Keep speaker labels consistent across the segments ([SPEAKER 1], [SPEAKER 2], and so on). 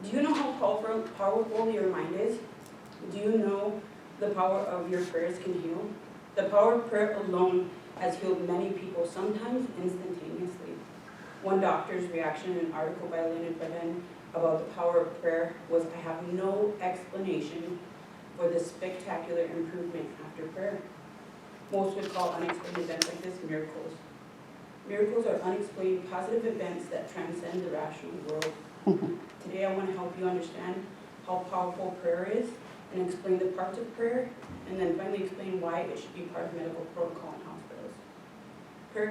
[SPEAKER 1] Do you know how powerful your mind is? Do you know the power of your prayers can heal? The power of prayer alone has healed many people, sometimes instantaneously. One doctor's reaction in an article by Leonard Beden about the power of prayer was, "I have no explanation for the spectacular improvement after prayer." Most would call unexplained events like this miracles. Miracles are unexplained positive events that transcend the rational world. Today I want to help you understand how powerful prayer is and explain the parts of prayer, and then finally explain why it should be part of medical protocol in hospitals. Prayer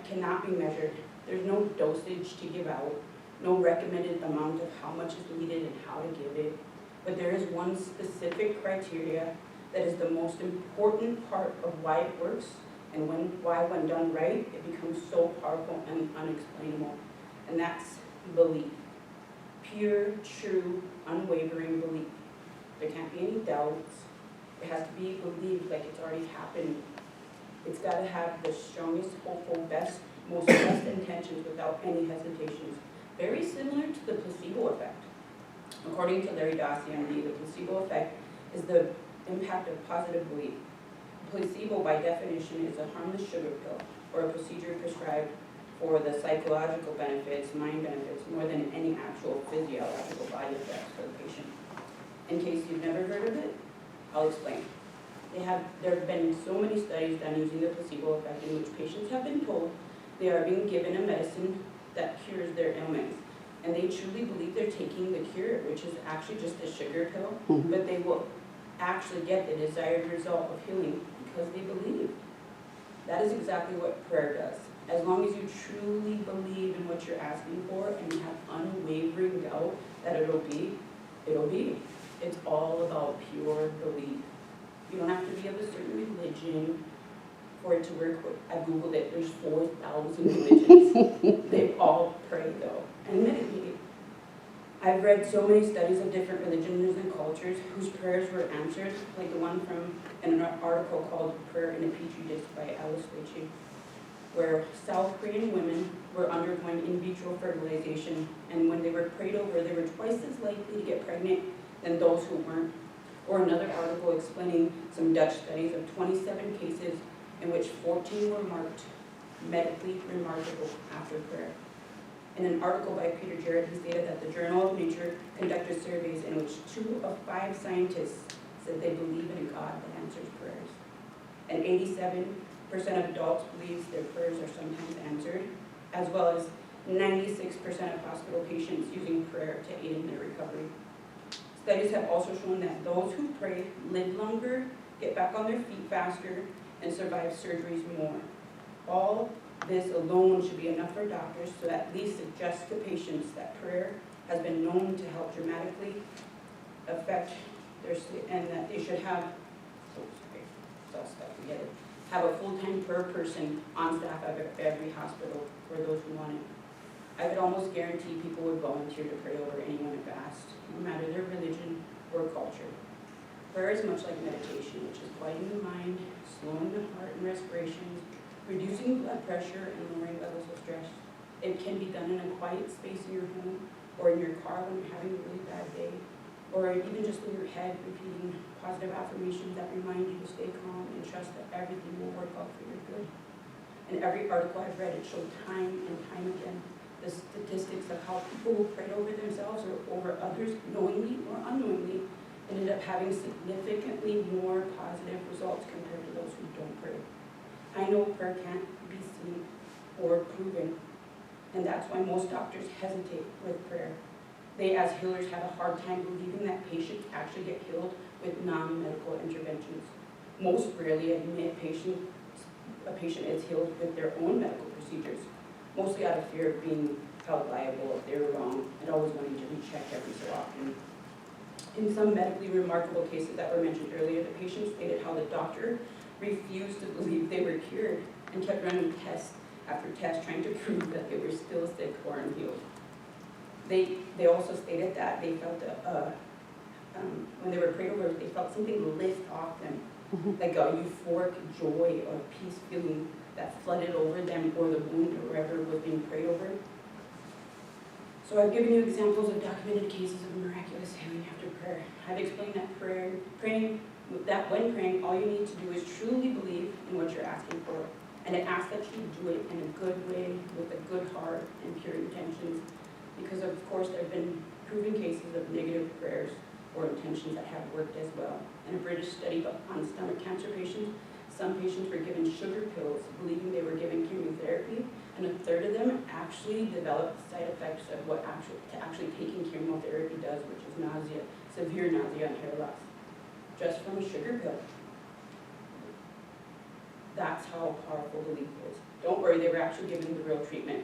[SPEAKER 1] cannot be measured. There's no dosage to give out, no recommended amount of how much is needed and how to give it, but there is one specific criteria that is the most important part of why it works and why when done right, it becomes so powerful and unexplainable, and that's belief. Pure, true, unwavering belief. There can't be any doubts. It has to be believed like it's already happened. It's got to have the strongest, hopeful, most best intentions without any hesitations. Very similar to the placebo effect. According to Larry Dossey, MD, the placebo effect is the impact of positive belief. Placebo, by definition, is a harmless sugar pill or a procedure prescribed for the psychological benefits, mind benefits, more than any actual physiological body effects for the patient. In case you've never heard of it, I'll explain. There have been so many studies done using the placebo effect in which patients have been told they are being given a medicine that cures their ailments. And they truly believe they're taking the cure, which is actually just a sugar pill, but they will actually get the desired result of healing because they believe. That is exactly what prayer does. As long as you truly believe in what you're asking for and you have unwavering doubt that it'll be. It's all about pure belief. You don't have to be of a certain religion for it to work. I Googled it, there's 4,000 religions. They all pray though, and meditate. I've read so many studies of different religions and cultures whose prayers were answered, like the one from an article called Prayer in a Petri Dish by Alice Leachy, where South Korean women were undergoing in vitro fertilization, and when they were prayed over, they were twice as likely to get pregnant than those who weren't. Or another article explaining some Dutch studies of 27 cases in which 14 were marked medically remarkable after prayer. In an article by Peter Jarrett, he stated that the Journal of Nature conducted surveys in which 2 of 5 scientists said they believe in a God that answers prayers. And 87% of adults believe their prayers are sometimes answered, as well as 96% of hospital patients using prayer to aid in their recovery. Studies have also shown that those who pray live longer, get back on their feet faster, and survive surgeries more. All this alone should be enough for doctors to at least suggest to patients that prayer has been known to help dramatically affect their sleep, and that they should have, have a full-time prayer person on staff at every hospital for those who want it. I could almost guarantee people would volunteer to pray over anyone if asked, no matter their religion or culture. Prayer is much like meditation, which is quieting the mind, slowing the heart and respirations, reducing blood pressure, and lowering levels of stress. It can be done in a quiet space in your home or in your car when you're having a really bad day, or even just in your head, repeating positive affirmations that remind you to stay calm and trust that everything will work out for your good. In every article I've read, it showed time and time again the statistics of how people who prayed over themselves or over others, knowingly or unknowingly, ended up having significantly more positive results compared to those who don't pray. I know prayer can't be seen or proven, and that's why most doctors hesitate with prayer. They, as healers, have a hard time believing that patients actually get healed with non-medical interventions. Most rarely admit a patient is healed with their own medical procedures, mostly out of fear of being held liable if they were wrong and always wanting to recheck every so often. In some medically remarkable cases that were mentioned earlier, the patient stated how the doctor refused to believe they were cured and kept running test after test trying to prove that they were still sick or unhealed. They also stated that they felt when they were prayed over, they felt something lift off them, like a euphoric joy or peace feeling that flooded over them or the wound or wherever was being prayed over. So I've given you examples of documented cases of miraculous healing after prayer. I've explained that that when praying, all you need to do is truly believe in what you're asking for, and to ask that you do it in a good way, with a good heart and pure intentions, because of course there have been proven cases of negative prayers or intentions that have worked as well. In a British study on stomach cancer patients, some patients were given sugar pills, believing they were given chemotherapy, and a third of them actually developed side effects of what actually taking chemotherapy does, which is nausea, severe nausea and hair loss, just from a sugar pill. That's how powerful belief is. Don't worry, they were actually given the real treatment.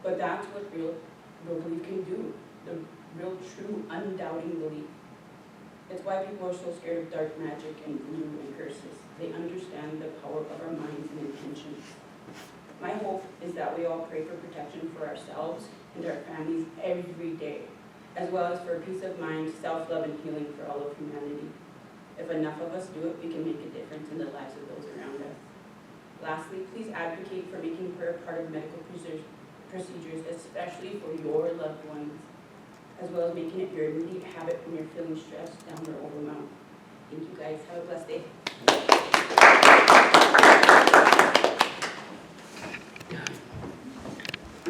[SPEAKER 1] But that's what real belief can do, the real, true, undoubting belief. It's why people are so scared of dark magic and voodoo and curses. They understand the power of our minds and intentions. My hope is that we all pray for protection for ourselves and our families every day, as well as for peace of mind, self-love, and healing for all of humanity. If enough of us do it, we can make a difference in the lives of those around us. Lastly, please advocate for making prayer part of medical procedures, especially for your loved ones, as well as making it your immediate habit when you're feeling stressed, down, or overwhelmed. Thank you guys. Have a blessed day.